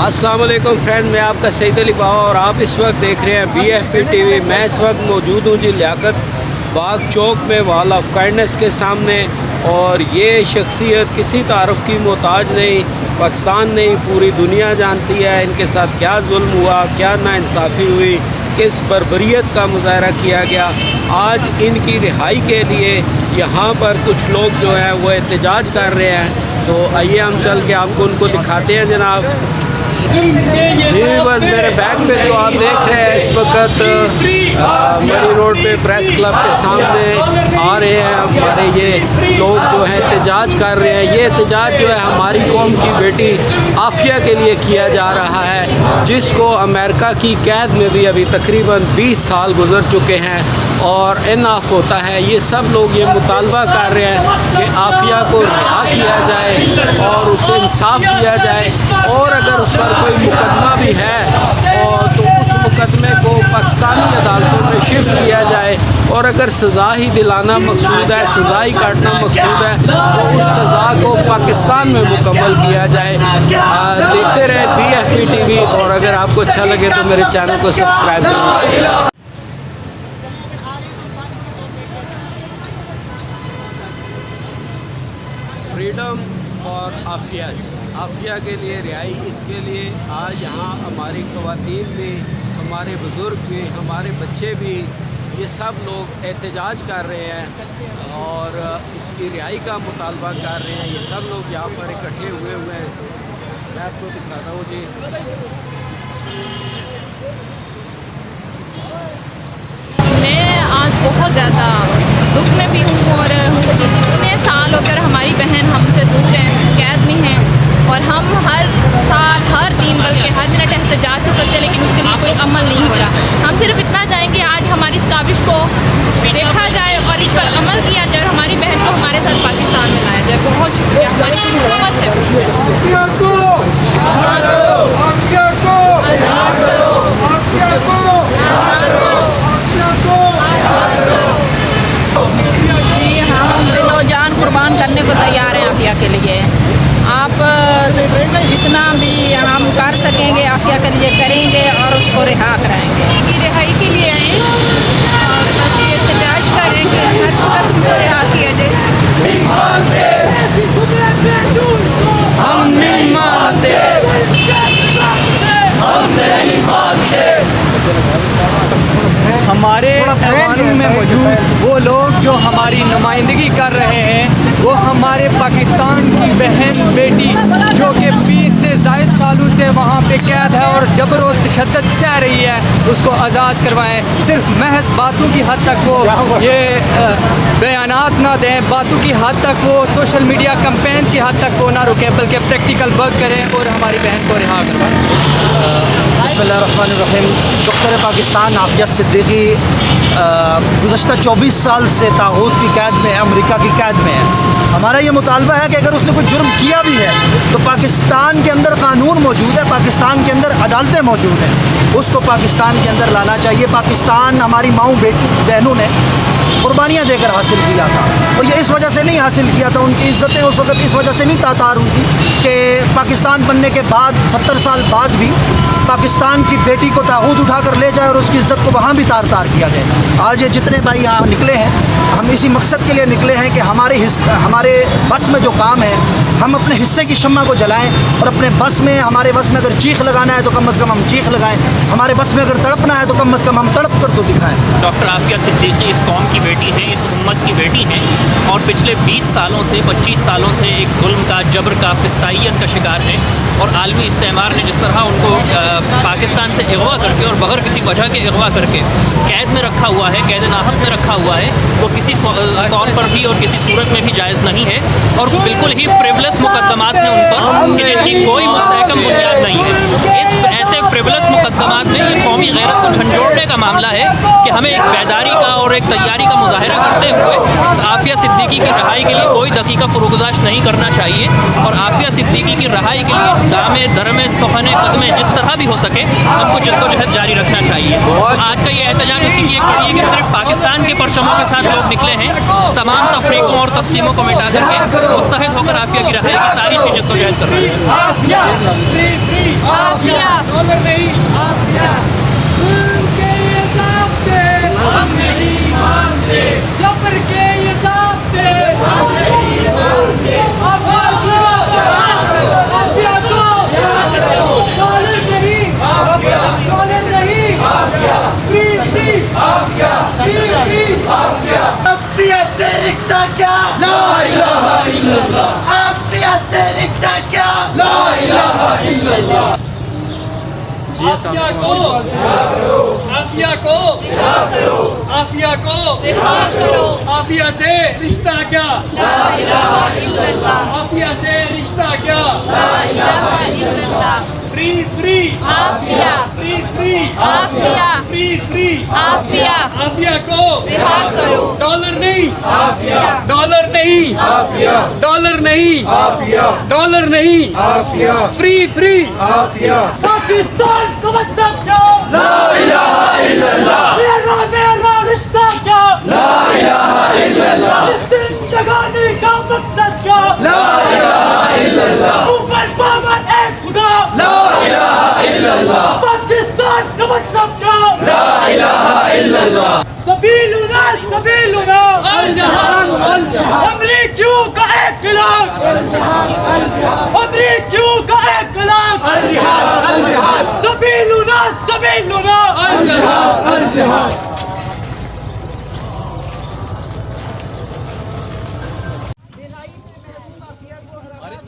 अस्सलाम वालेकुम फ्रेंड, मैं आपका सईद अली बाबा और आप इस वक्त देख रहे हैं BFP TV। मैं इस वक्त मौजूद हूँ जी लियाकत बाग चौक में वॉल ऑफ काइंडनेस के सामने। और ये शख्सियत किसी तारुफ की मोहताज नहीं, पाकिस्तान नहीं पूरी दुनिया जानती है इनके साथ क्या जुल्म हुआ, क्या नाइंसाफ़ी हुई, किस बर्बरियत का मुजाहरा किया गया। आज इनकी रिहाई के लिए यहाँ पर कुछ लोग जो हैं वो एहतजाज कर रहे हैं। तो आइए हम चल के आपको उनको दिखाते हैं जनाब। जी बस मेरे बैक पे जो आप देख रहे हैं इस वक्त मरी रोड पे प्रेस क्लब के सामने आ रहे हैं हमारे ये लोग जो हैं एहतजाज कर रहे हैं। ये एहतजाज जो है हमारी कौम की बेटी आफिया के लिए किया जा रहा है, जिसको अमेरिका की कैद में भी अभी तकरीबन 20 साल गुजर चुके हैं और इनाफ होता है। ये सब लोग ये मुतालबा कर रहे हैं कि आफिया को रिहा किया जाए और उसे इंसाफ दिया जाए, और अगर उस पर कोई मुकदमा भी है और तो उस मुकदमे को पाकिस्तानी अदालतों में शिफ्ट किया जाए। और अगर सज़ा ही दिलाना मकसूद है, सज़ा ही काटना मकसूद है, तो उस सज़ा को पाकिस्तान में मुकम्मल किया जाए। देखते रहे BFP TV, और अगर आपको अच्छा लगे तो मेरे चैनल को सब्सक्राइब करें। फ्रीडम फॉर आफिया, आफिया के लिए रिहाई, इसके लिए आज यहाँ हमारी ख़वातीन भी, हमारे बुज़ुर्ग भी, हमारे बच्चे भी, ये सब लोग एहतजाज कर रहे हैं और इसकी रिहाई का मुतालबा कर रहे हैं। ये सब लोग यहाँ पर इकट्ठे हुए हैं। मैं आपको दिखाता हूँ जी। मैं आज बहुत ज़्यादा दुख में भी हूँ और इतने साल होकर हमारी बहन हमसे दूर है, कैद में हैं, और हम हर साल, हर दिन, बल्कि हर मिनट एहतजाज तो करते हैं, लेकिन उसके लिए कोई अमल नहीं हो रहा। हम सिर्फ इतना चाहेंगे आज हमारी इस काविश को देखा जाए और इस पर अमल किया जाए और हमारी बहन को हमारे साथ पाकिस्तान में लाया जाए। बहुत शुक्रिया, हमारी हुकूमत जी, हम दिलो जान कुर्बान करने को तैयार हैं आफिया के लिए। आप जितना भी हम कर सकेंगे आफिया के लिए करेंगे और उसको रिहा कराएंगे। रिहाई के लिए आए और बस ये एहतजाज कर रहे हैं कि हर सूरत उनको रिहा किया जाए। हम नहीं मानते, हम नहीं मानते। हमारे ऐवानों में मौजूद वो लोग जो हमारी नुमाइंदगी कर रहे हैं, वो हमारे पाकिस्तान की बहन बेटी जो कि 20 से ज़ायद सालों से वहाँ पे कैद है और जबर और तशद्दुद सह रही है, उसको आज़ाद करवाएं। सिर्फ महज बातों की हद तक वो ये बयानात ना दें, बातों की हद तक वो सोशल मीडिया कैंपेन की हद तक वो ना रुकें, बल्कि प्रैक्टिकल वर्क करें और हमारी बहन को रिहा करवाएं। बिस्मिल्लाहिर्रहमानिर्रहीम। डॉक्टर पाकिस्तान आफिया सिद्दीकी गुज़श्ता 24 साल से तागूत की कैद में है, अमेरिका की कैद में है। हमारा ये मुतालबा है कि अगर उसने कोई जुर्म किया भी है तो पाकिस्तान के अंदर कानून मौजूद है, पाकिस्तान के अंदर अदालतें मौजूद हैं, उसको पाकिस्तान के अंदर लाना चाहिए। पाकिस्तान हमारी माँओं बहनों ने कुर्बानियाँ देकर हासिल किया था, और ये इस वजह से नहीं हासिल किया था, उनकी इज़्ज़तें उस वक्त इस वजह से नहीं तातार हुई थी कि पाकिस्तान बनने के बाद 70 साल बाद भी पाकिस्तान की बेटी को तागूत उठाकर ले जाए और उसकी इज़्ज़त को वहाँ भी तार तार किया जाए। आज ये जितने भाई यहाँ निकले हैं, हम इसी मकसद के लिए निकले हैं कि हमारे बस में जो काम है, हम अपने हिस्से की शम्मा को जलाएं, और अपने बस में, हमारे बस में अगर चीख लगाना है तो कम से कम हम चीख लगाएं, हमारे बस में अगर तड़पना है तो कम से कम हम तड़प कर तो दिखाएं। डॉक्टर आफिया सिद्दीकी इस कौम की बेटी है, इस उम्मत की बेटी है, और पिछले 20 सालों से, 25 सालों से एक जुल्म का, जबर का, फिस्ताइयत का शिकार है। और आलमी इस्तेमार ने जिस तरह उनको पाकिस्तान से अगवा करके और बगैर किसी वजह के अगवा करके कैद में रखा हुआ है, कैद नाहक में रखा हुआ है, वो किसी तौर पर भी और किसी सूरत में भी जायज़ नहीं है। और बिल्कुल ही फ्रिवलस मुकदमात में उन पर कि जिनकी कोई मुस्तहकम बुनियाद नहीं है। इस ऐसे फ्रिवलस मुकदमात में ये कौमी गैरत को झंझोड़ने का मामला है कि हमें एक बेदारी का और एक तैयारी का मुजाहरा करते हुए आफिया सिद्दीकी की रहाई के लिए कोई दकीका फरोगुज़ाश नहीं करना चाहिए। और आफिया सिद्दीकी की रहाई के लिए दामे दरमे सोहने कदमे जिस तरह भी हो सके हमको जद्दोजहद जारी रखना चाहिए। आज का ये एहतजाज इसी की एक कड़ी है कि सिर्फ पाकिस्तान के परचमों के साथ लोग निकले हैं, तमाम तफरीकों और तकसीमों को मिटा करके मुत्तहिद होकर आफिया की रहाई की तारीख की जद्दोजहद कर रहे हैं। आफिया को आफिया को आफिया को रिहा करो। आफिया से रिश्ता क्या, ला इलाहा इल्लल्लाह, आफिया से रिश्ता क्या, ला इलाहा इल्लल्लाह। Free free Aafia, free free Aafia, free free Aafia, Aafia को रिहा करो। डॉलर नहीं, आफिया, डॉलर नहीं, डॉलर नहीं, डॉलर नहीं, फ्री फ्री पाकिस्तान का मतलब क्या, ला इलाहा इल्लल्लाह, मेरा रिश्ता क्या, ला इलाहा इल्लल्लाह, जिंदगानी का मकसद क्या, ला इलाहा इल्लल्लाह, ऊपर बाबर एक खुदा, ला इलाहा इल्लल्लाह, पाकिस्तान का मतलब क्या, ला इलाहा इल्लल्लाह, सबीलुना सबीलुना अल जहान अल जहान, अमरीकियों का एक इलाज, अल जहान अल जहान, अमरीकियों का एक इलाज, अल जहान अल जहान, सबीलुना सबीलुना अल जहान अल जहान। बारिश